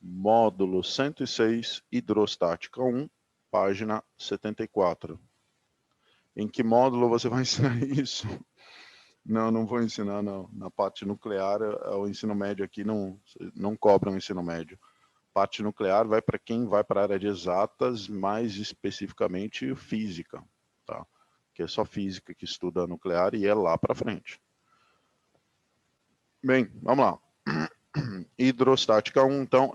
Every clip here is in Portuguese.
módulo 106, hidrostática 1, página 74. Em que módulo você vai ensinar isso? Não, não vou ensinar, não. Na parte nuclear, o ensino médio aqui não cobra um ensino médio. Parte nuclear vai para quem vai para a área de exatas, mais especificamente física, tá? Que é só física que estuda nuclear e é lá para frente. Bem, vamos lá. Hidrostática 1, então,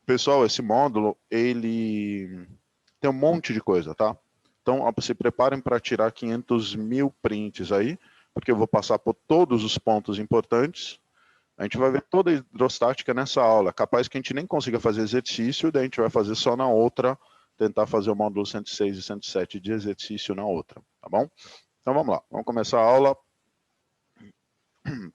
pessoal, esse módulo, ele tem um monte de coisa, tá? Então, se preparem para tirar 500 mil prints aí, porque eu vou passar por todos os pontos importantes. A gente vai ver toda a hidrostática nessa aula. Capaz que a gente nem consiga fazer exercício, daí a gente vai fazer só na outra, tentar fazer o módulo 106 e 107 de exercício na outra, tá bom? Então vamos lá, vamos começar a aula.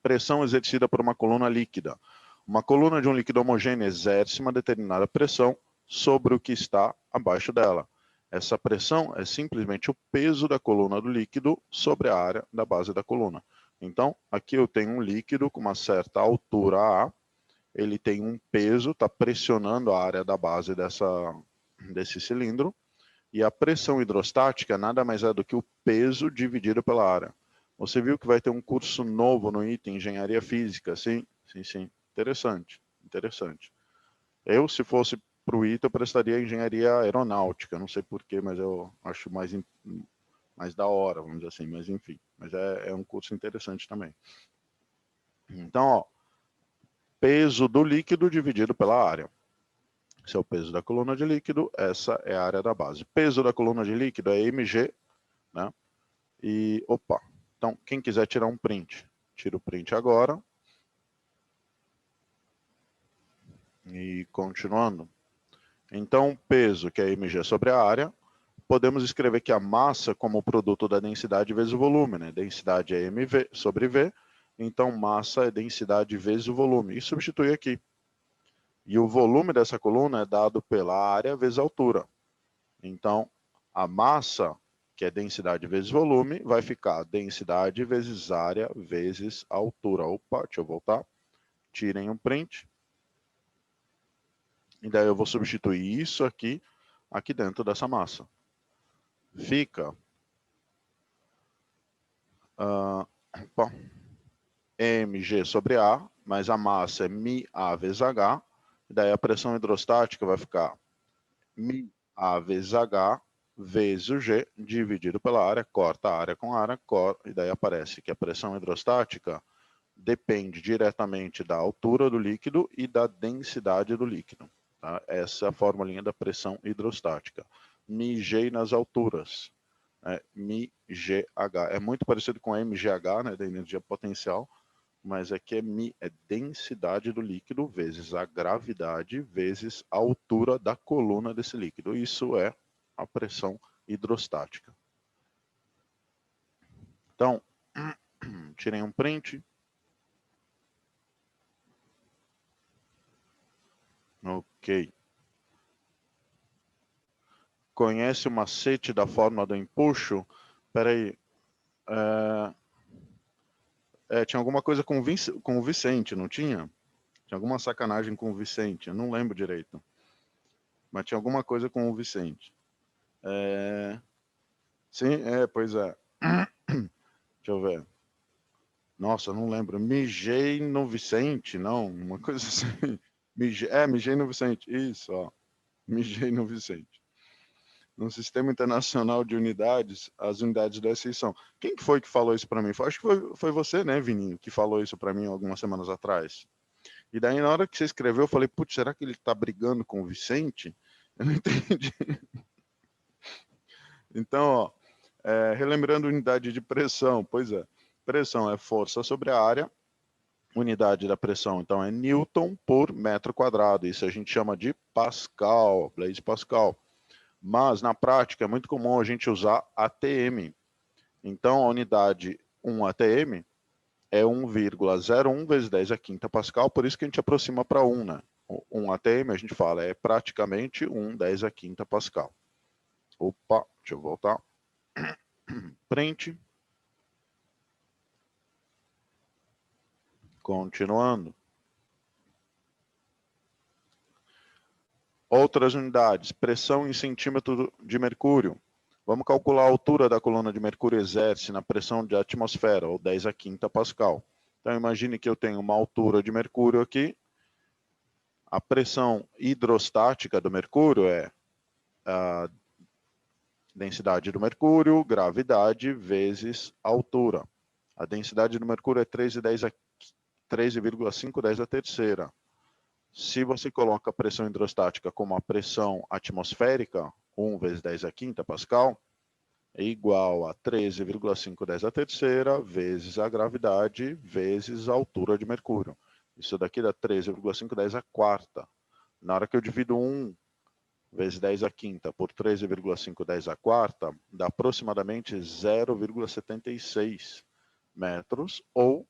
Pressão exercida por uma coluna líquida. Uma coluna de um líquido homogêneo exerce uma determinada pressão sobre o que está abaixo dela. Essa pressão é simplesmente o peso da coluna do líquido sobre a área da base da coluna. Então, aqui eu tenho um líquido com uma certa altura A, ele tem um peso, está pressionando a área da base desse cilindro, e a pressão hidrostática nada mais é do que o peso dividido pela área. Você viu que vai ter um curso novo no item Engenharia Física, sim? Sim, sim. Interessante, interessante. Eu, se fosse para o item, eu prestaria Engenharia Aeronáutica, não sei porquê, mas eu acho mais da hora, vamos dizer assim, mas enfim. Mas é um curso interessante também. Então, ó, peso do líquido dividido pela área. Esse é o peso da coluna de líquido, essa é a área da base. Peso da coluna de líquido é mg, né? E, opa, então, quem quiser tirar um print, tira o print agora. E continuando. Então, peso, que é mg sobre a área, podemos escrever que a massa como produto da densidade vezes o volume, né? Densidade é mv sobre v, então massa é densidade vezes o volume. E substitui aqui. E o volume dessa coluna é dado pela área vezes a altura. Então, a massa, que é densidade vezes volume, vai ficar densidade vezes área vezes altura. Opa, deixa eu voltar. Tirem um print. E daí eu vou substituir isso aqui dentro dessa massa. Fica mg sobre A, mas a massa é μA vezes H. E daí a pressão hidrostática vai ficar μA vezes H vezes o G dividido pela área, corta a área com a área, e daí aparece que a pressão hidrostática depende diretamente da altura do líquido e da densidade do líquido. Tá? Essa é a formulinha da pressão hidrostática. μg nas alturas. μgh. É muito parecido com mgh, né, da energia potencial, mas aqui é densidade do líquido vezes a gravidade vezes a altura da coluna desse líquido. Isso é a pressão hidrostática. Então, tirem um print. Ok. Conhece o macete da fórmula do empuxo? Espera aí. Tinha alguma coisa com o Vicente, não tinha? Tinha alguma sacanagem com o Vicente, eu não lembro direito. Mas tinha alguma coisa com o Vicente. Sim, pois é. Deixa eu ver. Nossa, eu não lembro. Mijei no Vicente, não, uma coisa assim. Mijei no Vicente, isso, ó. Mijei no Vicente. No Sistema Internacional de Unidades, as unidades da SI são. Quem que foi que falou isso para mim? Acho que foi você, né, Vininho, que falou isso para mim algumas semanas atrás. E daí, na hora que você escreveu, eu falei, putz, será que ele está brigando com o Vicente? Eu não entendi. Então, ó, relembrando unidade de pressão, pois é, pressão é força sobre a área, unidade da pressão, então, é Newton por metro quadrado, isso a gente chama de Pascal, Blaise Pascal. Mas, na prática, é muito comum a gente usar ATM. Então, a unidade 1 ATM é 1,01 vezes 10 a quinta Pascal, por isso que a gente aproxima para 1, né? 1 ATM, a gente fala, é praticamente 1 10 a quinta Pascal. Opa, deixa eu voltar. Print. Continuando. Outras unidades, pressão em centímetro de mercúrio. Vamos calcular a altura da coluna de mercúrio exerce na pressão de atmosfera, ou 10 a quinta Pascal. Então, imagine que eu tenho uma altura de mercúrio aqui. A pressão hidrostática do mercúrio é a densidade do mercúrio, gravidade, vezes altura. A densidade do mercúrio é 13,5 10 a terceira. Se você coloca a pressão hidrostática como a pressão atmosférica, 1 vezes 10 a quinta Pascal, é igual a 13,5 10 a terceira, vezes a gravidade, vezes a altura de mercúrio. Isso daqui dá 13,5 10 a quarta. Na hora que eu divido 1 vezes 10 a quinta por 13,5 10 a quarta, dá aproximadamente 0,76 metros, ou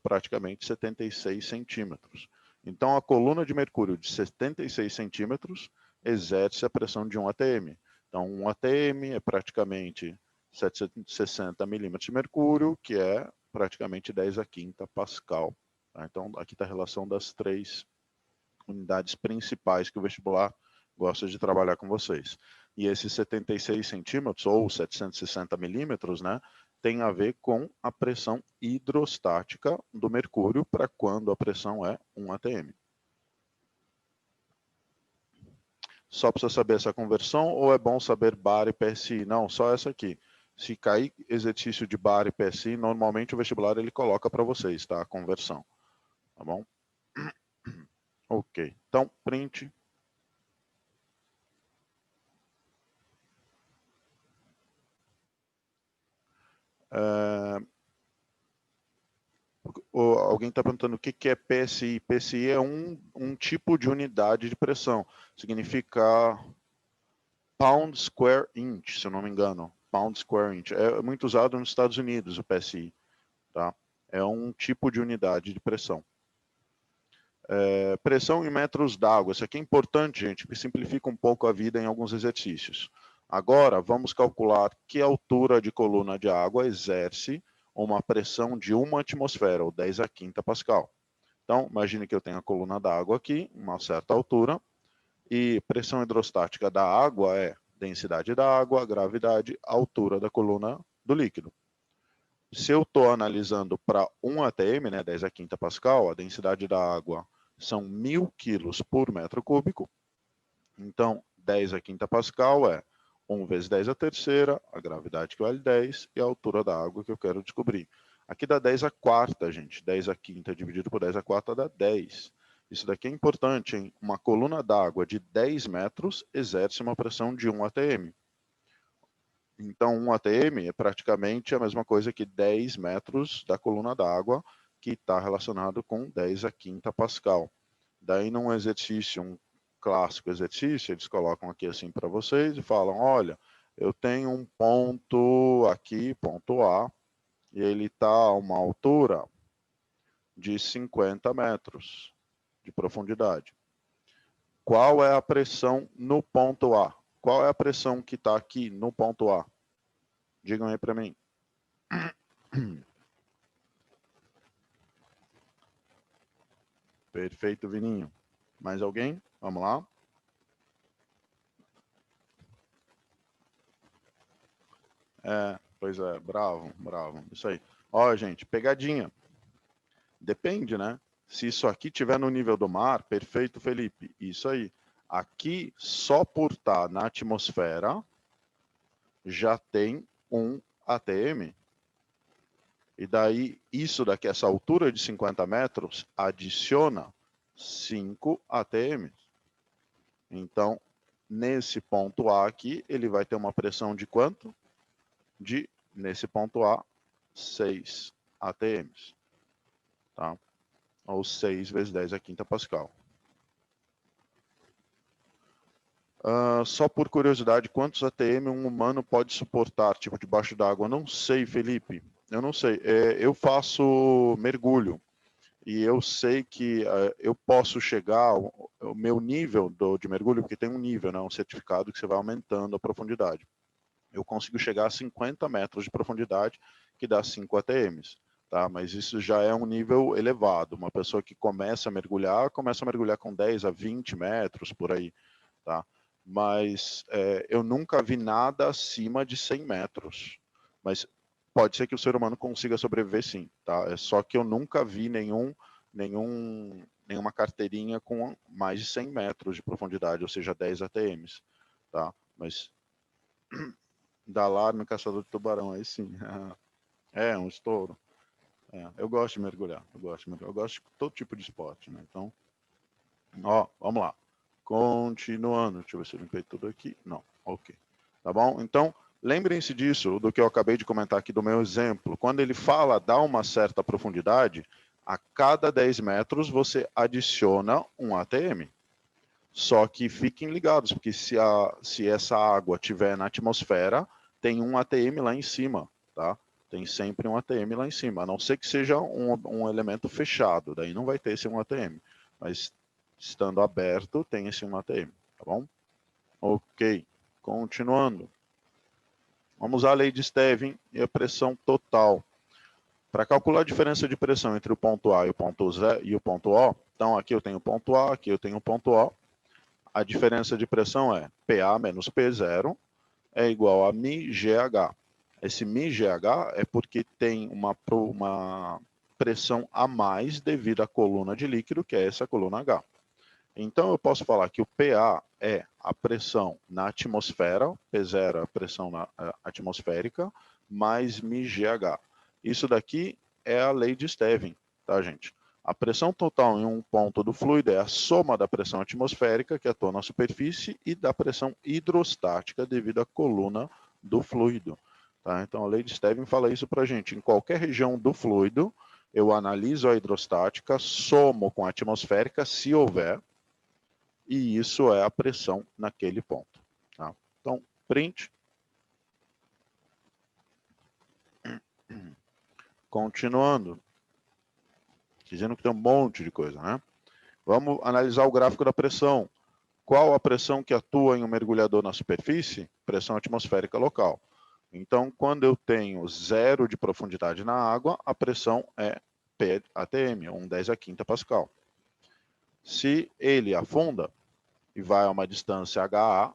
praticamente 76 centímetros. Então, a coluna de mercúrio de 76 centímetros exerce a pressão de 1 atm. Então, 1 atm é praticamente 760 milímetros de mercúrio, que é praticamente 10 a quinta Pascal. Tá? Então, aqui está a relação das 3 unidades principais que o vestibular gosta de trabalhar com vocês. E esses 76 centímetros, ou 760 milímetros, né, tem a ver com a pressão hidrostática do mercúrio para quando a pressão é 1 atm. Só precisa saber essa conversão ou é bom saber bar e PSI? Não, só essa aqui. Se cair exercício de bar e PSI, normalmente o vestibular ele coloca para vocês, tá? A conversão. Tá bom? Ok. Então, print. Alguém está perguntando o que é PSI. PSI é um tipo de unidade de pressão. Significa pound square inch, se eu não me engano. Pound square inch. É muito usado nos Estados Unidos, o PSI. Tá? É um tipo de unidade de pressão. Pressão em metros d'água. Isso aqui é importante, gente, porque simplifica um pouco a vida em alguns exercícios. Agora, vamos calcular que altura de coluna de água exerce uma pressão de 1 atmosfera, ou 10 a quinta Pascal. Então, imagine que eu tenho a coluna d'água aqui, uma certa altura, e pressão hidrostática da água é densidade da água, gravidade, altura da coluna do líquido. Se eu estou analisando para 1 atm, né, 10 a quinta Pascal, a densidade da água são 1.000 quilos por metro cúbico. Então, 10 a quinta Pascal é 1 vezes 10 a terceira, a gravidade que vale 10 e a altura da água que eu quero descobrir. Aqui dá 10 a quarta, gente. 10 a quinta dividido por 10 a quarta dá 10. Isso daqui é importante, hein? Uma coluna d'água de 10 metros exerce uma pressão de 1 atm. Então, 1 atm é praticamente a mesma coisa que 10 metros da coluna d'água, que está relacionado com 10 a quinta Pascal. Daí, num exercício, um clássico exercício, eles colocam aqui assim para vocês e falam, olha, eu tenho um ponto aqui, ponto A, e ele está a uma altura de 50 metros de profundidade. Qual é a pressão no ponto A? Qual é a pressão que está aqui no ponto A? Digam aí para mim. Perfeito, Vininho. Mais alguém? Vamos lá. Pois é, bravo, bravo. Isso aí. Ó, gente, pegadinha. Depende, né? Se isso aqui tiver no nível do mar, perfeito, Felipe. Isso aí. Aqui, só por estar na atmosfera, já tem 1 atm. E daí, isso daqui, essa altura de 50 metros, adiciona 5 atm. Então, nesse ponto A aqui, ele vai ter uma pressão de quanto? Nesse ponto A, 6 atms. Tá? Ou 6 vezes 10 a quinta Pascal. Só por curiosidade, quantos atm um humano pode suportar, tipo, debaixo d'água? Não sei, Felipe. Eu não sei. Eu faço mergulho. E eu sei que eu posso chegar o meu nível de mergulho, porque tem um nível, né, um certificado que você vai aumentando a profundidade. Eu consigo chegar a 50 metros de profundidade, que dá 5 atms. Tá? Mas isso já é um nível elevado. Uma pessoa que começa a mergulhar com 10 a 20 metros, por aí. tá? Mas eu nunca vi nada acima de 100 metros. Mas pode ser que o ser humano consiga sobreviver sim, tá? É só que eu nunca vi nenhuma carteirinha com mais de 100 metros de profundidade, ou seja, 10 ATMs, tá? Mas da alarme caçador de tubarão, aí sim. É um estouro. Eu gosto de mergulhar, eu gosto de todo tipo de esporte, né? Então, ó, vamos lá. Continuando, deixa eu ver se eu limpei tudo aqui. Não, ok. Tá bom? Então, lembrem-se disso, do que eu acabei de comentar aqui do meu exemplo. Quando ele fala dá uma certa profundidade, a cada 10 metros você adiciona um ATM. Só que fiquem ligados, porque se essa água estiver na atmosfera, tem um ATM lá em cima, tá? Tem sempre um ATM lá em cima, a não ser que seja um elemento fechado, daí não vai ter esse um ATM. Mas estando aberto, tem esse um ATM, tá bom? Ok, continuando. Vamos usar a lei de Stevin e a pressão total. Para calcular a diferença de pressão entre o ponto A e o ponto Z e o ponto O, então aqui eu tenho o ponto A, aqui eu tenho o ponto O. A diferença de pressão é PA menos P0 é igual a μGH. Esse μGH é porque tem uma pressão a mais devido à coluna de líquido, que é essa coluna H. Então eu posso falar que o PA é a pressão na atmosfera, P0 é a pressão atmosférica, mais μGH. Isso daqui é a lei de Stevin, tá, gente? A pressão total em um ponto do fluido é a soma da pressão atmosférica, que atua na superfície, e da pressão hidrostática devido à coluna do fluido. Tá? Então a lei de Stevin fala isso para a gente. Em qualquer região do fluido, eu analiso a hidrostática, somo com a atmosférica, se houver, e isso é a pressão naquele ponto. Tá? Então, print. Continuando. Dizendo que tem um monte de coisa, né? Vamos analisar o gráfico da pressão. Qual a pressão que atua em um mergulhador na superfície? Pressão atmosférica local. Então, quando eu tenho 0 de profundidade na água, a pressão é P ATM, 1/10 a quinta Pascal. Se ele afunda e vai a uma distância HA,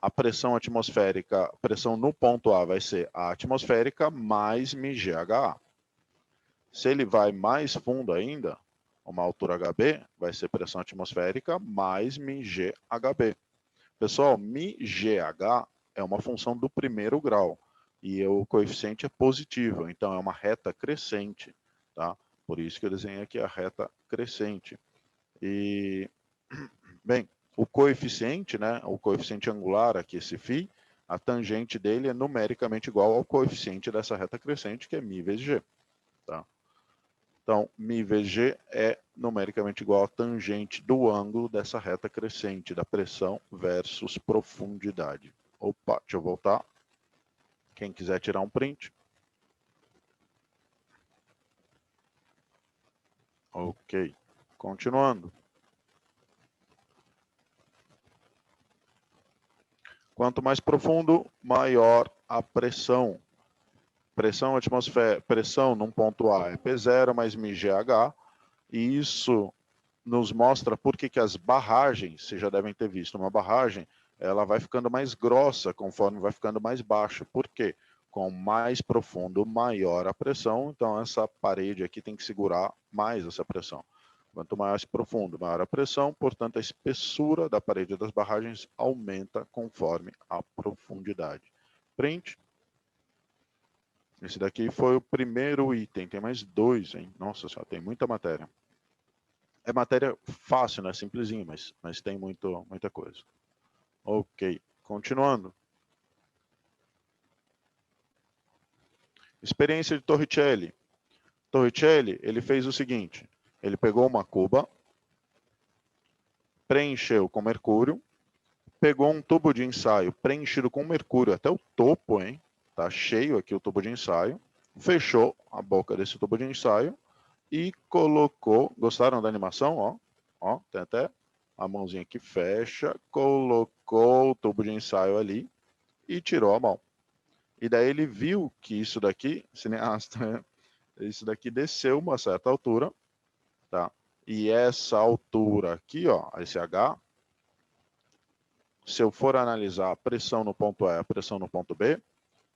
a pressão atmosférica, pressão no ponto A vai ser a atmosférica mais μGHA. Se ele vai mais fundo ainda, uma altura HB, vai ser pressão atmosférica mais μGHB. Pessoal, μGH é uma função do primeiro grau e o coeficiente é positivo, então é uma reta crescente, tá? Por isso que eu desenhei aqui a reta crescente. E, bem, o coeficiente, né, o coeficiente angular aqui, esse φ, a tangente dele é numericamente igual ao coeficiente dessa reta crescente, que é μ vezes g. Tá? Então, μ vezes g é numericamente igual à tangente do ângulo dessa reta crescente, da pressão versus profundidade. Opa, deixa eu voltar. Quem quiser tirar um print. Ok, continuando. Quanto mais profundo, maior a pressão. Pressão num ponto A é P0 mais μGH, e isso nos mostra por que as barragens, vocês já devem ter visto, uma barragem, ela vai ficando mais grossa conforme vai ficando mais baixo. Por quê? Com mais profundo, maior a pressão, então essa parede aqui tem que segurar mais essa pressão. Quanto mais profundo, maior a pressão, portanto a espessura da parede das barragens aumenta conforme a profundidade. Print. Esse daqui foi o primeiro item, tem mais 2, hein? Nossa senhora, tem muita matéria. É matéria fácil, né? Simplesinho, mas tem muita coisa. Ok, continuando. Experiência de Torricelli. Torricelli, ele fez o seguinte, ele pegou uma cuba, preencheu com mercúrio, pegou um tubo de ensaio preenchido com mercúrio até o topo, hein? Tá cheio aqui o tubo de ensaio, fechou a boca desse tubo de ensaio e colocou, gostaram da animação, ó? Ó, tem até a mãozinha que fecha, colocou o tubo de ensaio ali e tirou a mão. E daí ele viu que isso daqui, cineasta, isso daqui desceu uma certa altura, tá? E essa altura aqui, ó, esse H, se eu for analisar a pressão no ponto A e a pressão no ponto B,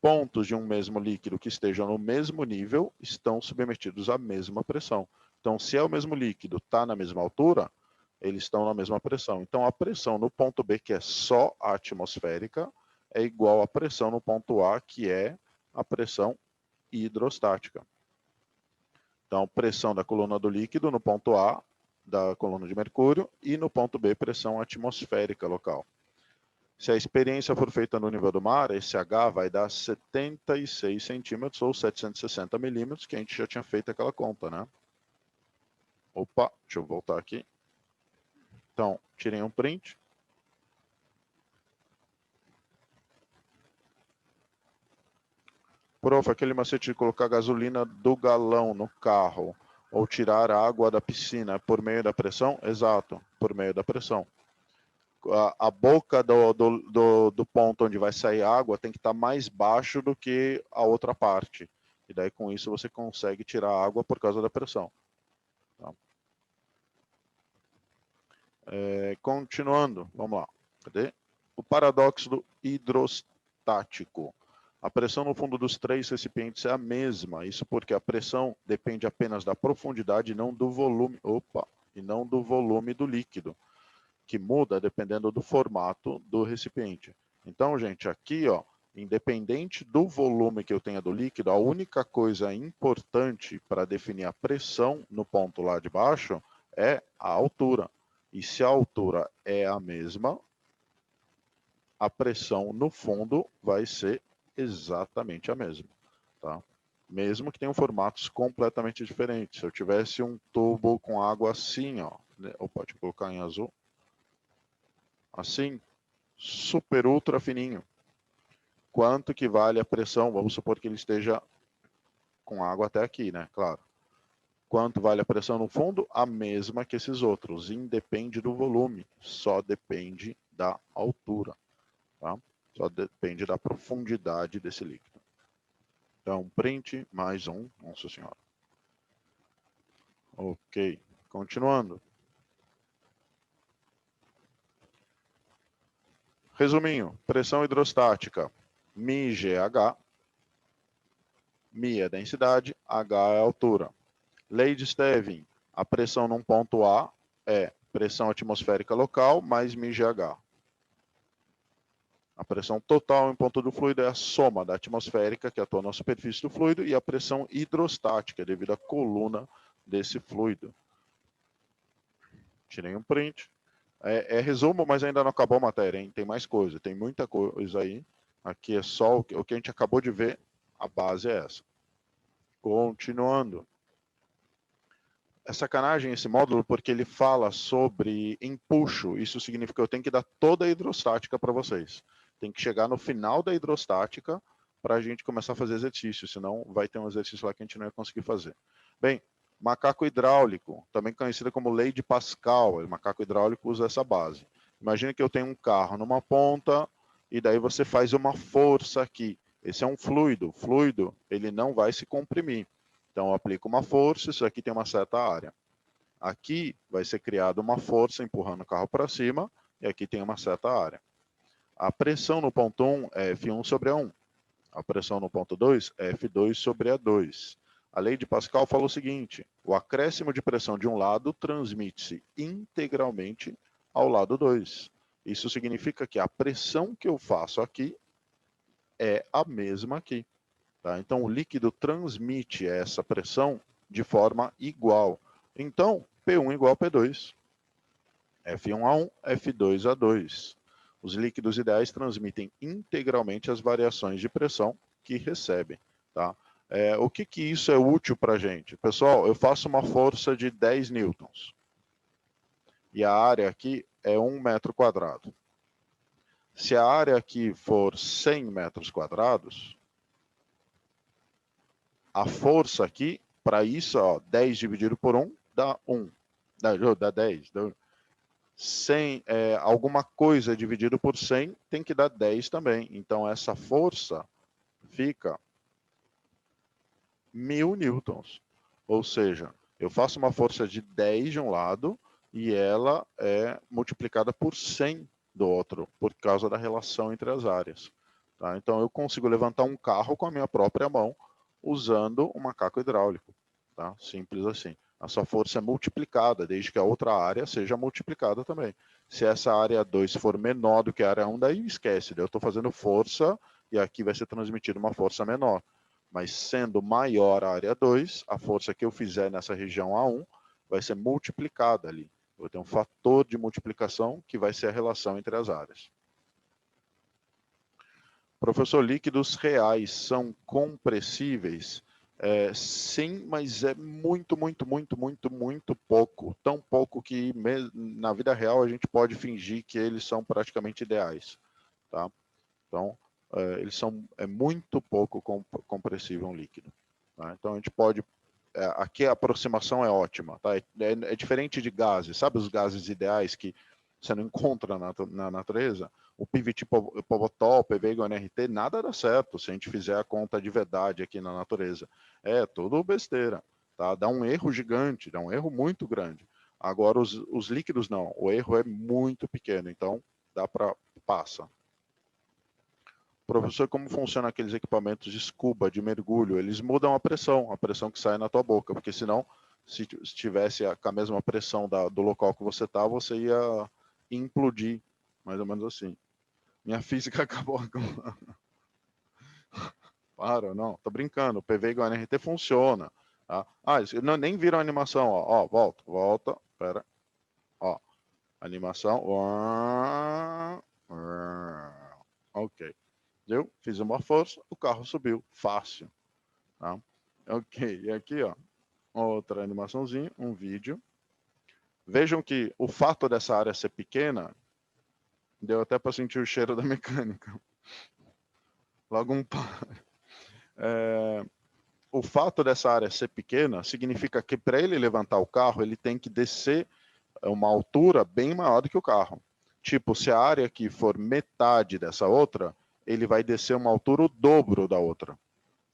pontos de um mesmo líquido que estejam no mesmo nível estão submetidos à mesma pressão. Então, se é o mesmo líquido, está na mesma altura, eles estão na mesma pressão. Então, a pressão no ponto B, que é só atmosférica, é igual à pressão no ponto A, que é a pressão hidrostática. Então, pressão da coluna do líquido no ponto A, da coluna de mercúrio, e no ponto B, pressão atmosférica local. Se a experiência for feita no nível do mar, esse H vai dar 76 centímetros ou 760 milímetros, que a gente já tinha feito aquela conta, né? Opa, deixa eu voltar aqui. Então, tirei um print. Prof, aquele macete de colocar gasolina do galão no carro ou tirar a água da piscina por meio da pressão? Exato, por meio da pressão. A boca do ponto onde vai sair água tem que estar mais baixo do que a outra parte. E daí com isso você consegue tirar a água por causa da pressão. Tá? Continuando, vamos lá. Cadê? O paradoxo do hidrostático. A pressão no fundo dos três recipientes é a mesma. Isso porque a pressão depende apenas da profundidade e não do volume. E não do volume do líquido, que muda dependendo do formato do recipiente. Então, gente, aqui, ó, independente do volume que eu tenha do líquido, a única coisa importante para definir a pressão no ponto lá de baixo é a altura. E se a altura é a mesma, a pressão no fundo vai ser exatamente a mesma, tá? Mesmo que tenham formatos completamente diferentes. Se eu tivesse um tubo com água assim, ó, né? Opa, deixa eu colocar em azul. Assim, super ultra fininho. Quanto que vale a pressão? Vamos supor que ele esteja com água até aqui, né? Claro. Quanto vale a pressão no fundo? A mesma que esses outros. Independe do volume, só depende da altura. Tá? Só depende da profundidade desse líquido. Então, print, mais um. Nossa Senhora. Ok. Continuando. Resuminho. Pressão hidrostática. μGH. μ é densidade, H é altura. Lei de Stevin. A pressão num ponto A é pressão atmosférica local mais μGH. A pressão total em ponto do fluido é a soma da atmosférica, que atua na superfície do fluido, e a pressão hidrostática, devido à coluna desse fluido. Tirei um print. É resumo, mas ainda não acabou a matéria, hein? Tem mais coisa, tem muita coisa aí. Aqui é só o que a gente acabou de ver, a base é essa. Continuando. É sacanagem esse módulo porque ele fala sobre empuxo. Isso significa que eu tenho que dar toda a hidrostática para vocês. Tem que chegar no final da hidrostática para a gente começar a fazer exercício, senão vai ter um exercício lá que a gente não vai conseguir fazer. Bem, macaco hidráulico, também conhecido como lei de Pascal. O macaco hidráulico usa essa base. Imagina que eu tenho um carro numa ponta e daí você faz uma força aqui. Esse é um fluido. O fluido, ele não vai se comprimir. Então, eu aplico uma força, isso aqui tem uma certa área. Aqui vai ser criada uma força empurrando o carro para cima, e aqui tem uma certa área. A pressão no ponto 1 é F1 sobre A1. A pressão no ponto 2 é F2 sobre A2. A lei de Pascal fala o seguinte: o acréscimo de pressão de um lado transmite-se integralmente ao lado 2. Isso significa que a pressão que eu faço aqui é a mesma aqui. Tá? Então, o líquido transmite essa pressão de forma igual. Então, P1 igual a P2. F1A1, F2A2. Os líquidos ideais transmitem integralmente as variações de pressão que recebem. Tá? O que isso é útil para a gente? Pessoal, eu faço uma força de 10 newtons. E a área aqui é 1 metro quadrado. Se a área aqui for 100 metros quadrados, a força aqui, para isso, ó, 10 dividido por 1 dá 1. Dá 10. 100, alguma coisa dividido por 100 tem que dar 10 também. Então, essa força fica 1000 newtons. Ou seja, eu faço uma força de 10 de um lado e ela é multiplicada por 100 do outro, por causa da relação entre as áreas. Tá? Então, eu consigo levantar um carro com a minha própria mão, usando um macaco hidráulico. Tá? Simples assim. A sua força é multiplicada, desde que a outra área seja multiplicada também. Se essa área 2 for menor do que a área 1, daí esquece. Daí eu estou fazendo força e aqui vai ser transmitida uma força menor. Mas sendo maior a área 2, a força que eu fizer nessa região A1 vai ser multiplicada ali. Eu vou ter um fator de multiplicação que vai ser a relação entre as áreas. Professor, líquidos reais são compressíveis? Sim, mas é muito, muito, muito, muito, muito pouco. Tão pouco que na vida real a gente pode fingir que eles são praticamente ideais. Tá? Então, eles são muito pouco compressível um líquido. Tá? Então, a gente pode... aqui a aproximação é ótima. Tá? É diferente de gases. Sabe os gases ideais que você não encontra na natureza? O PVT Povotol, PV NRT, nada dá certo se a gente fizer a conta de verdade aqui na natureza. É tudo besteira. Tá? Dá um erro gigante, dá um erro muito grande. Agora, os líquidos não. O erro é muito pequeno, então dá para passa. Professor, como funciona aqueles equipamentos de scuba, de mergulho? Eles mudam a pressão que sai na tua boca, porque senão, se estivesse com a mesma pressão do local que você está, você ia implodir, mais ou menos assim. Minha física acabou agora. Para, não, tô brincando. O PV igual NRT funciona. Tá? Isso, não, nem viram a animação, ó. Volta, pera. Ó, animação. Ok. Eu fiz uma força, o carro subiu. Fácil. Tá? Ok, e aqui, ó, outra animaçãozinha, um vídeo. Vejam que o fato dessa área ser pequena, deu até para sentir o cheiro da mecânica. Logo um o fato dessa área ser pequena significa que para ele levantar o carro, ele tem que descer uma altura bem maior do que o carro. Tipo, se a área aqui for metade dessa outra, ele vai descer uma altura o dobro da outra.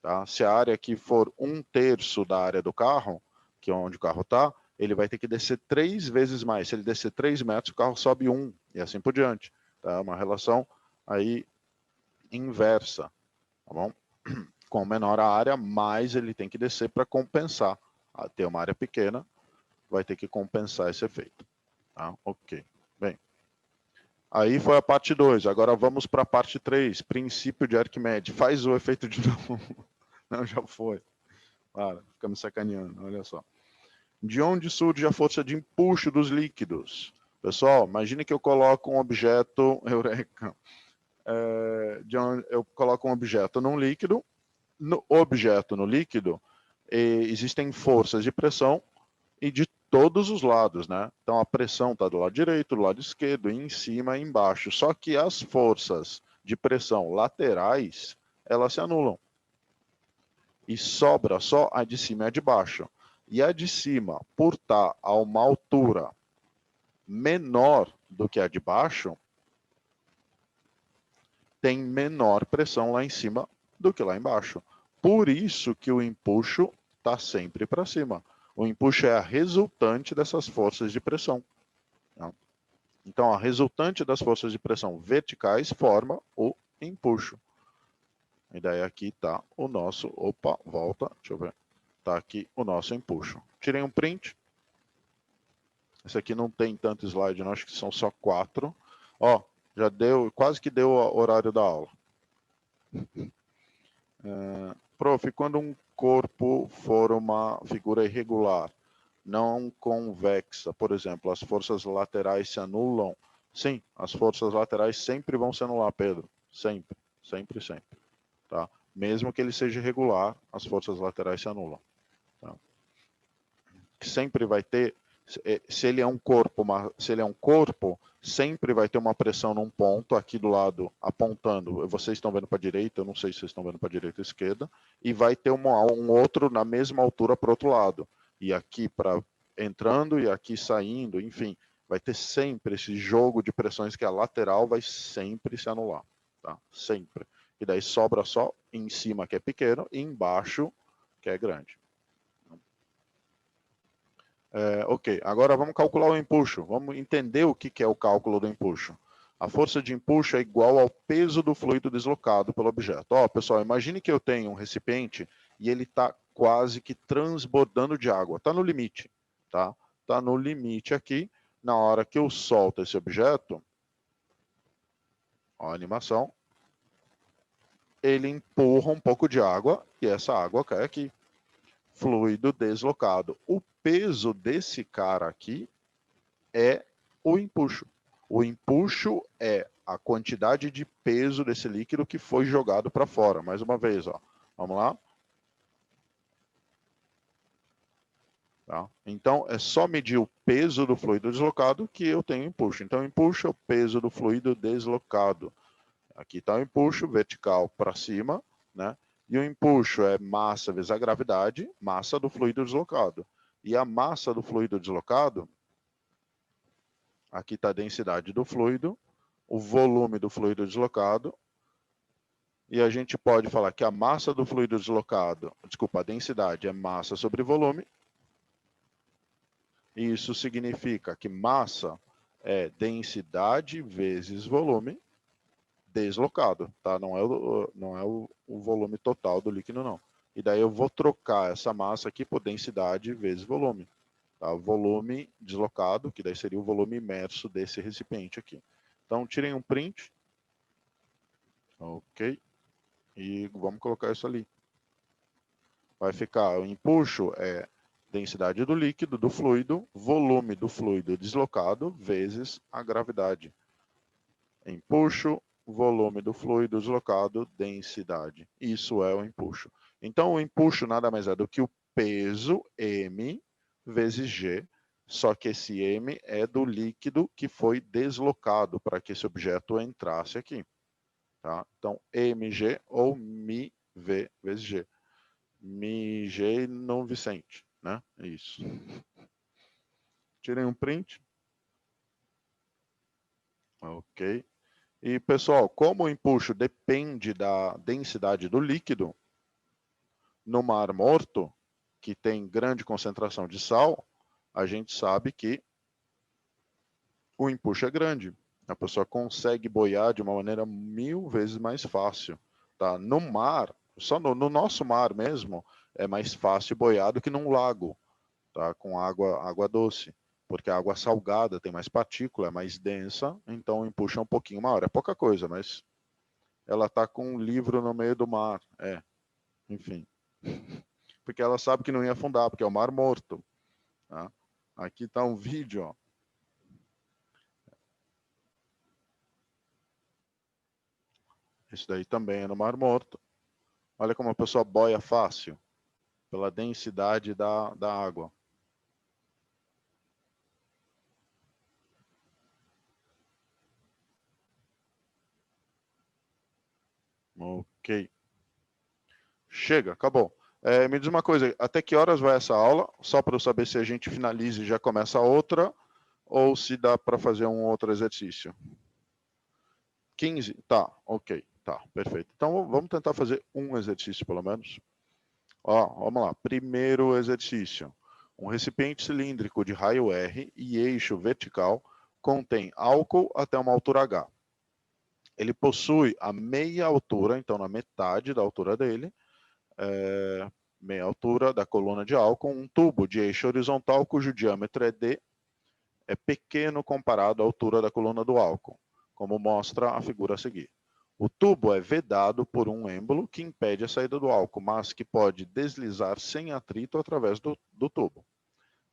Tá? Se a área aqui for 1/3 da área do carro, que é onde o carro está, ele vai ter que descer 3 vezes mais. Se ele descer 3 metros, o carro sobe 1, e assim por diante. Tá? Uma relação aí inversa. Tá bom? Com menor a área, mais ele tem que descer para compensar. Ter uma área pequena, vai ter que compensar esse efeito. Tá? Ok. Bem, aí foi a parte 2. Agora vamos para a parte 3. Princípio de Arquimedes. Faz o efeito de novo. Não, já foi. Para, fica me sacaneando, olha só. De onde surge a força de empuxo dos líquidos? Pessoal, imagine que eu coloco um objeto, eureka, eu coloco um objeto num líquido, no líquido, existem forças de pressão e de todos os lados, né? Então a pressão está do lado direito, do lado esquerdo, em cima e embaixo. Só que as forças de pressão laterais, elas se anulam. E sobra só a de cima e a de baixo. E a de cima, por estar a uma altura menor do que a de baixo, tem menor pressão lá em cima do que lá embaixo. Por isso que o empuxo está sempre para cima. O empuxo é a resultante dessas forças de pressão. Tá? Então, a resultante das forças de pressão verticais forma o empuxo. E daí aqui está o nosso... Opa, volta, deixa eu ver. Está aqui o nosso empuxo. Tirei um print. Esse aqui não tem tanto slide, não, acho que são só 4. Ó, já deu, quase que deu o horário da aula. Prof, quando um corpo for uma figura irregular, não convexa, por exemplo, as forças laterais se anulam? Sim, as forças laterais sempre vão se anular, Pedro. Sempre, sempre, sempre. Tá? Mesmo que ele seja irregular, as forças laterais se anulam. Tá? Sempre vai ter, se ele é um corpo, sempre vai ter uma pressão num ponto aqui do lado apontando. Vocês estão vendo para a direita, eu não sei se vocês estão vendo para a direita ou esquerda, e vai ter um outro na mesma altura para o outro lado. E aqui para entrando e aqui saindo, enfim, vai ter sempre esse jogo de pressões que a lateral vai sempre se anular, tá? Sempre. E daí sobra só em cima que é pequeno e embaixo que é grande. Ok, agora vamos calcular o empuxo. Vamos entender o que é o cálculo do empuxo. A força de empuxo é igual ao peso do fluido deslocado pelo objeto. Ó, pessoal, imagine que eu tenho um recipiente e ele está quase que transbordando de água. Está no limite, tá? Está no limite aqui. Na hora que eu solto esse objeto, ó, a animação, ele empurra um pouco de água e essa água cai aqui. Fluido deslocado. O peso desse cara aqui é o empuxo. O empuxo é a quantidade de peso desse líquido que foi jogado para fora. Mais uma vez, ó. Vamos lá. Tá? Então, é só medir o peso do fluido deslocado que eu tenho empuxo. Então, empuxo é o peso do fluido deslocado. Aqui está o empuxo vertical para cima, né? E o empuxo é massa vezes a gravidade, massa do fluido deslocado. E a massa do fluido deslocado, aqui está a densidade do fluido, o volume do fluido deslocado, e a gente pode falar que a massa do fluido deslocado, desculpa, a densidade é massa sobre volume, e isso significa que massa é densidade vezes volume deslocado, tá? Não é o volume total do líquido, não. E daí eu vou trocar essa massa aqui por densidade vezes volume. Tá? Volume deslocado, que daí seria o volume imerso desse recipiente aqui. Então, tirem um print. Ok. E vamos colocar isso ali. Vai ficar, o empuxo é densidade do líquido, do fluido, volume do fluido deslocado, vezes a gravidade. Empuxo, volume do fluido deslocado, densidade. Isso é o empuxo. Então, o empuxo nada mais é do que o peso M vezes G, só que esse M é do líquido que foi deslocado para que esse objeto entrasse aqui. Tá? Então, mg ou μv vezes G. MG não Vicente, né? Isso. Tirem um print. Ok. E, pessoal, como o empuxo depende da densidade do líquido, no Mar Morto, que tem grande concentração de sal, a gente sabe que o empuxo é grande. A pessoa consegue boiar de uma maneira 1000 vezes mais fácil. Tá? No mar, só no nosso mar mesmo, é mais fácil boiar do que num lago, tá? Com água doce. Porque a água salgada tem mais partícula, é mais densa, então o empuxo é um pouquinho maior. É pouca coisa, mas ela está com um livro no meio do mar. Enfim. Porque ela sabe que não ia afundar, porque é o Mar Morto. Tá? Aqui está um vídeo, ó. Esse daí também é no Mar Morto. Olha como a pessoa boia fácil, pela densidade da água. Ok. Chega, acabou. Me diz uma coisa, até que horas vai essa aula? Só para eu saber se a gente finaliza e já começa outra, ou se dá para fazer um outro exercício. 15? Tá, ok. Tá, perfeito. Então vamos tentar fazer um exercício pelo menos. Ó, vamos lá. Primeiro exercício. Um recipiente cilíndrico de raio R e eixo vertical contém álcool até uma altura H. Ele possui a meia altura, então na metade da altura dele, meia altura da coluna de álcool, um tubo de eixo horizontal cujo diâmetro é D, é pequeno comparado à altura da coluna do álcool, como mostra a figura a seguir. O tubo é vedado por um êmbolo que impede a saída do álcool, mas que pode deslizar sem atrito através do tubo.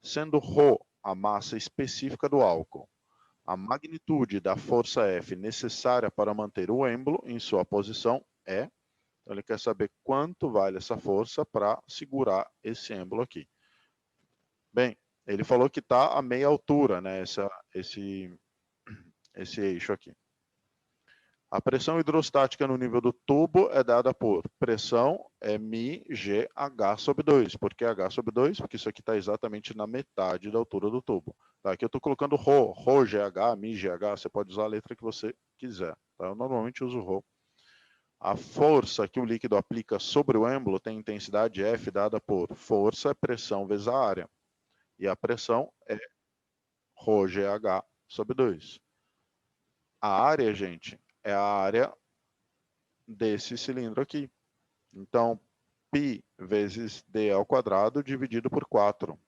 Sendo ρ a massa específica do álcool, a magnitude da força F necessária para manter o êmbolo em sua posição é. Então, ele quer saber quanto vale essa força para segurar esse êmbolo aqui. Bem, ele falou que está a meia altura, né, esse eixo aqui. A pressão hidrostática no nível do tubo é dada por pressão mgh sobre 2. Por que h sobre 2? Porque isso aqui está exatamente na metade da altura do tubo. Tá, aqui eu estou colocando ρ, ρgh, mgh, você pode usar a letra que você quiser. Tá? Eu normalmente uso ρ. A força que o líquido aplica sobre o êmbolo tem intensidade F dada por força, pressão vezes a área. E a pressão é ρgh sobre 2. A área, gente, é a área desse cilindro aqui. Então, π vezes d ao quadrado dividido por 4.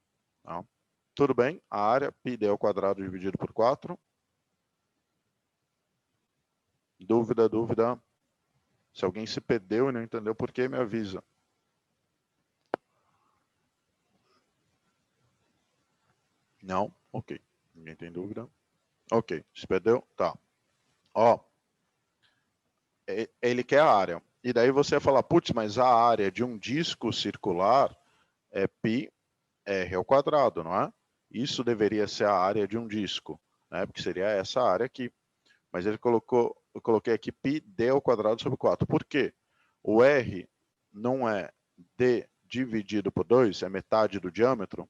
Tá? Tudo bem? A área, πd ao quadrado dividido por 4. Dúvida, dúvida? Se alguém se perdeu e não entendeu por que, me avisa. Não? Ok. Ninguém tem dúvida? Ok. Se perdeu? Tá. Ó, ele quer a área. E daí você vai falar, putz, mas a área de um disco circular é πr ao quadrado, não é? Isso deveria ser a área de um disco, né? Porque seria essa área aqui. Mas ele colocou, eu coloquei aqui πd ao quadrado sobre 4. Por quê? O r não é d dividido por 2, é metade do diâmetro.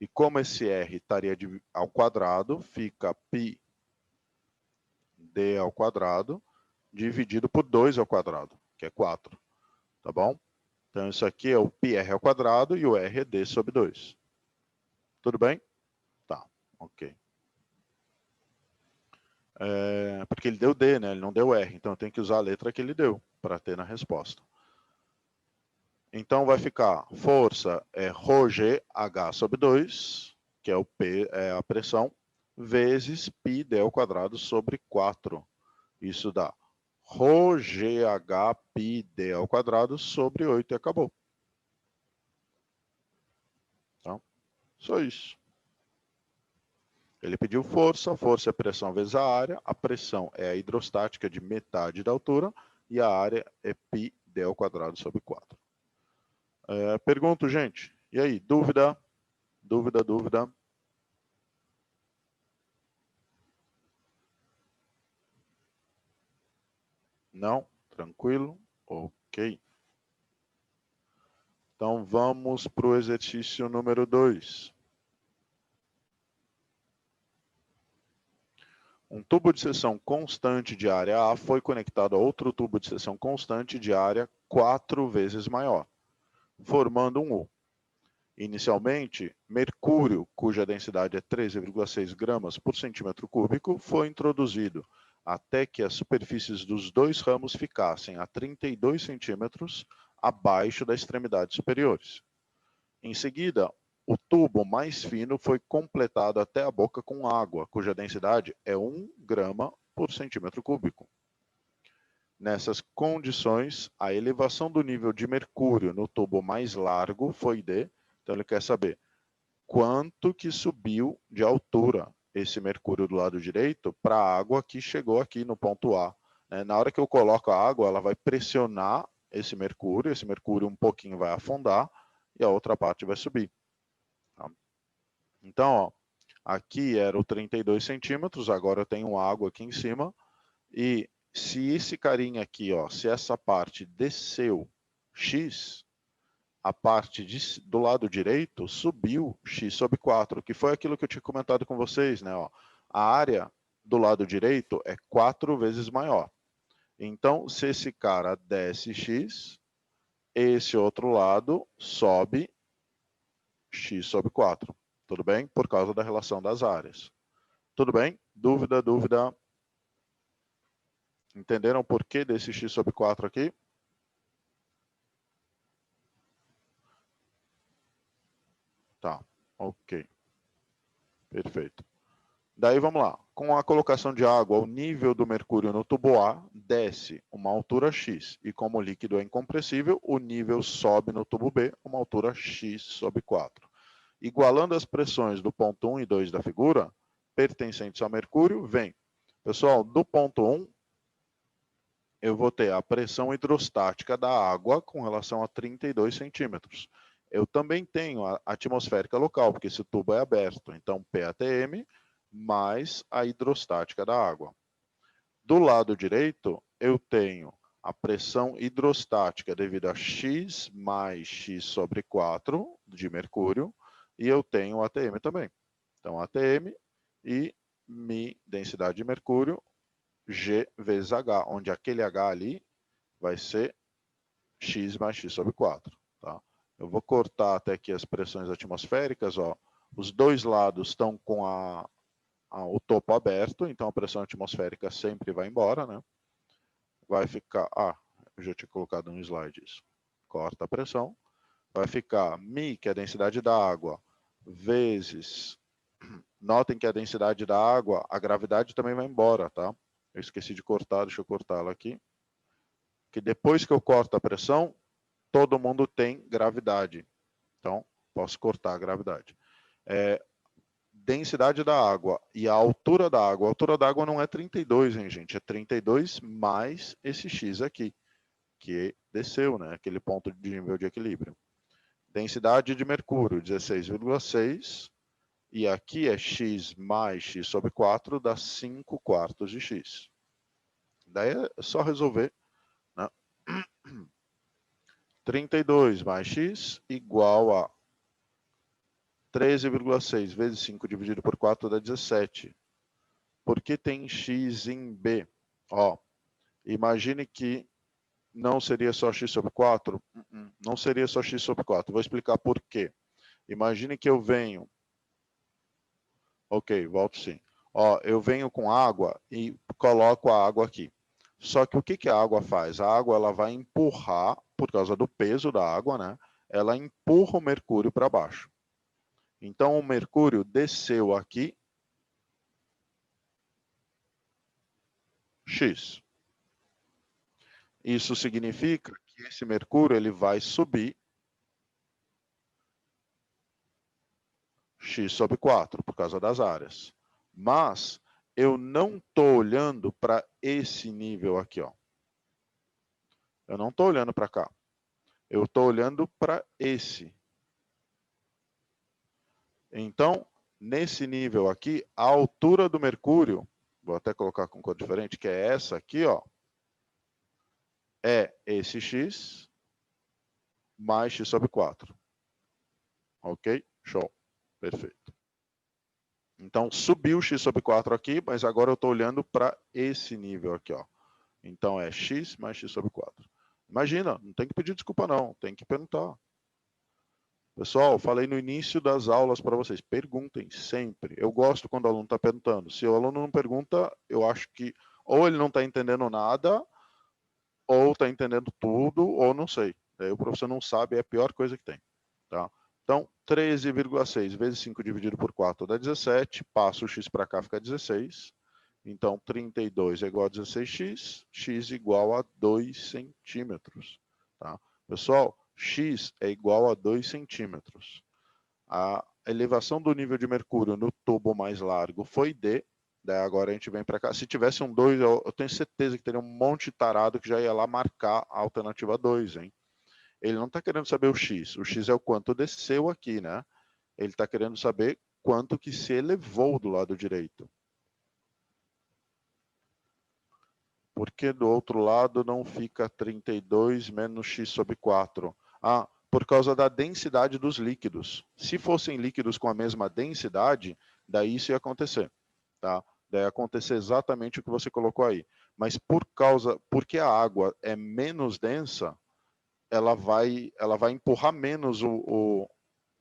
E como esse r estaria ao quadrado, fica πd ao quadrado dividido por 2 ao quadrado, que é 4. Tá bom? Então isso aqui é o πr ao quadrado e o r é d sobre 2. Tudo bem? Tá, ok. Porque ele deu D, né? Ele não deu R. Então eu tenho que usar a letra que ele deu para ter na resposta. Então vai ficar força é ρgh sobre 2, que é o P, é a pressão, vezes πd ao quadrado sobre 4. Isso dá ρgh πd ao quadrado sobre 8 e acabou. Tá? Só isso. Ele pediu força, força é pressão vezes a pressão é a hidrostática de metade da altura e a área é πd ao quadrado sobre 4. Pergunto, gente, e aí, dúvida? Dúvida, dúvida? Não? Tranquilo? Ok. Então vamos para o exercício número 2. Um tubo de seção constante de área A foi conectado a outro tubo de seção constante de área 4 vezes maior, formando um U. Inicialmente, mercúrio, cuja densidade é 13,6 gramas por centímetro cúbico, foi introduzido até que as superfícies dos dois ramos ficassem a 32 centímetros abaixo das extremidades superiores. Em seguida, o tubo mais fino foi completado até a boca com água, cuja densidade é 1 grama por centímetro cúbico. Nessas condições, a elevação do nível de mercúrio no tubo mais largo foi de... Então ele quer saber quanto que subiu de altura esse mercúrio do lado direito para a água que chegou aqui no ponto A. Na hora que eu coloco a água, ela vai pressionar esse mercúrio um pouquinho vai afundar e a outra parte vai subir. Tá? Então, ó, aqui era o 32 centímetros, agora eu tenho água aqui em cima, e se esse carinha aqui, ó, se essa parte desceu x, a parte do lado direito subiu x sobre 4, que foi aquilo que eu tinha comentado com vocês, né? Ó. A área do lado direito é 4 vezes maior. Então, se esse cara desce x, esse outro lado sobe x sobre 4. Tudo bem? Por causa da relação das áreas. Tudo bem? Dúvida, dúvida? Entenderam o porquê desse x sobre 4 aqui? Tá, ok. Perfeito. Daí vamos lá. Com a colocação de água ao nível do mercúrio no tubo A, desce uma altura x. E como o líquido é incompressível, o nível sobe no tubo B, uma altura x sobre 4. Igualando as pressões do ponto 1 e 2 da figura, pertencentes ao mercúrio, vem. Pessoal, do ponto 1, eu vou ter a pressão hidrostática da água com relação a 32 centímetros. Eu também tenho a atmosférica local, porque esse tubo é aberto. Então, PATM mais a hidrostática da água. Do lado direito, eu tenho a pressão hidrostática devido a x mais x sobre 4 de mercúrio, e eu tenho o ATM também. Então, ATM e mi densidade de mercúrio, G vezes H, onde aquele H ali vai ser x mais x sobre 4. Tá? Eu vou cortar até aqui as pressões atmosféricas. Ó. Os dois lados estão com a o topo aberto, então a pressão atmosférica sempre vai embora, né? Vai ficar, eu já tinha colocado um slide isso. Corta a pressão, vai ficar μ, que é a densidade da água, vezes, notem que a densidade da água, a gravidade também vai embora, tá? Eu esqueci de cortar, deixa eu cortar ela aqui. Que depois que eu corto a pressão, todo mundo tem gravidade. Então, posso cortar a gravidade. Densidade da água e a altura da água. A altura da água não é 32, hein, gente? É 32 mais esse x aqui, que desceu, né? Aquele ponto de nível de equilíbrio. Densidade de mercúrio, 16,6. E aqui é x mais x sobre 4, dá 5 quartos de x. Daí é só resolver, né? 32 mais x igual a 13,6 vezes 5 dividido por 4 dá 17. Por que tem x em B? Imagine que não seria só x sobre 4. Não seria só x sobre 4. Vou explicar por quê. Imagine que eu venho... Ok, volto sim. Eu venho com água e coloco a água aqui. Só que o que a água faz? A água ela vai empurrar, por causa do peso da água, né? Ela empurra o mercúrio para baixo. Então, o mercúrio desceu aqui, X. Isso significa que esse mercúrio ele vai subir X sobre 4, por causa das áreas. Mas eu não estou olhando para esse nível aqui. Eu não estou olhando para cá. Eu estou olhando para esse. Então, nesse nível aqui, a altura do mercúrio, vou até colocar com cor diferente, que é essa aqui, é esse x mais x sobre 4. Ok? Show. Perfeito. Então, subiu x sobre 4 aqui, mas agora eu estou olhando para esse nível aqui. Então, é x mais x sobre 4. Imagina, não tem que pedir desculpa não, tem que perguntar. Pessoal, falei no início das aulas para vocês, perguntem sempre. Eu gosto quando o aluno está perguntando. Se o aluno não pergunta, eu acho que ou ele não está entendendo nada, ou está entendendo tudo, ou não sei. Daí o professor não sabe, é a pior coisa que tem. Tá? Então, 13,6 vezes 5 dividido por 4 dá 17, passa o x para cá, fica 16. Então, 32 é igual a 16x, x igual a 2 centímetros. Tá? Pessoal, x é igual a 2 centímetros. A elevação do nível de mercúrio no tubo mais largo foi D, daí agora a gente vem para cá. Se tivesse um 2, eu tenho certeza que teria um monte de tarado que já ia lá marcar a alternativa 2, hein? Ele não está querendo saber o x é o quanto desceu aqui, né? Ele está querendo saber quanto que se elevou do lado direito. Porque do outro lado não fica 32 menos x sobre 4? Por causa da densidade dos líquidos. Se fossem líquidos com a mesma densidade, daí isso ia acontecer. Tá? Daí ia acontecer exatamente o que você colocou aí. Mas porque a água é menos densa, ela vai empurrar menos o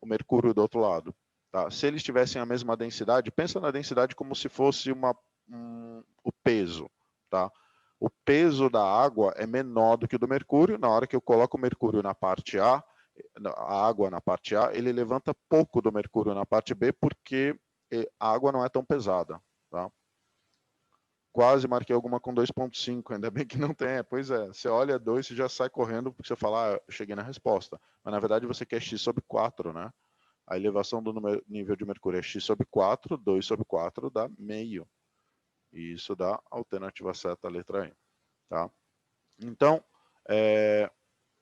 mercúrio do outro lado. Tá? Se eles tivessem a mesma densidade, pensa na densidade como se fosse o peso. Tá? O peso da água é menor do que o do mercúrio. Na hora que eu coloco o mercúrio na parte A água na parte A, ele levanta pouco do mercúrio na parte B, porque a água não é tão pesada. Tá? Quase marquei alguma com 2,5, ainda bem que não tem. Pois é, você olha 2, você já sai correndo, porque você fala, eu cheguei na resposta. Mas na verdade você quer x sobre 4, né? A elevação do nível de mercúrio é x sobre 4, 2 sobre 4 dá meio. E isso dá a alternativa certa, a letra E. Tá? Então,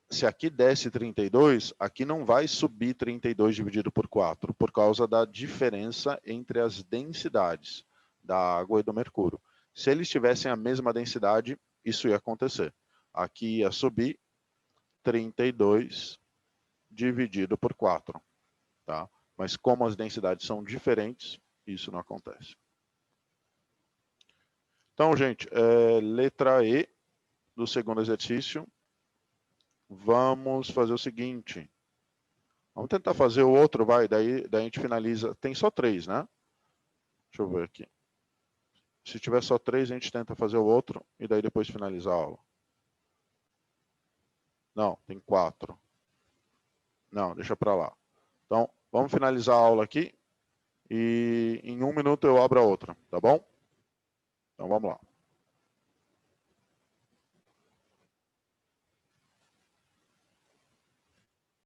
se aqui desce 32, aqui não vai subir 32 dividido por 4, por causa da diferença entre as densidades da água e do mercúrio. Se eles tivessem a mesma densidade, isso ia acontecer. Aqui ia subir 32 dividido por 4. Tá? Mas como as densidades são diferentes, isso não acontece. Então, gente, letra E do segundo exercício. Vamos fazer o seguinte. Vamos tentar fazer o outro, vai, daí a gente finaliza. Tem só 3, né? Deixa eu ver aqui. Se tiver só 3, a gente tenta fazer o outro e daí depois finalizar a aula. Não, tem 4. Não, deixa para lá. Então, vamos finalizar a aula aqui e em 1 minuto eu abro a outra, tá bom? Então vamos lá.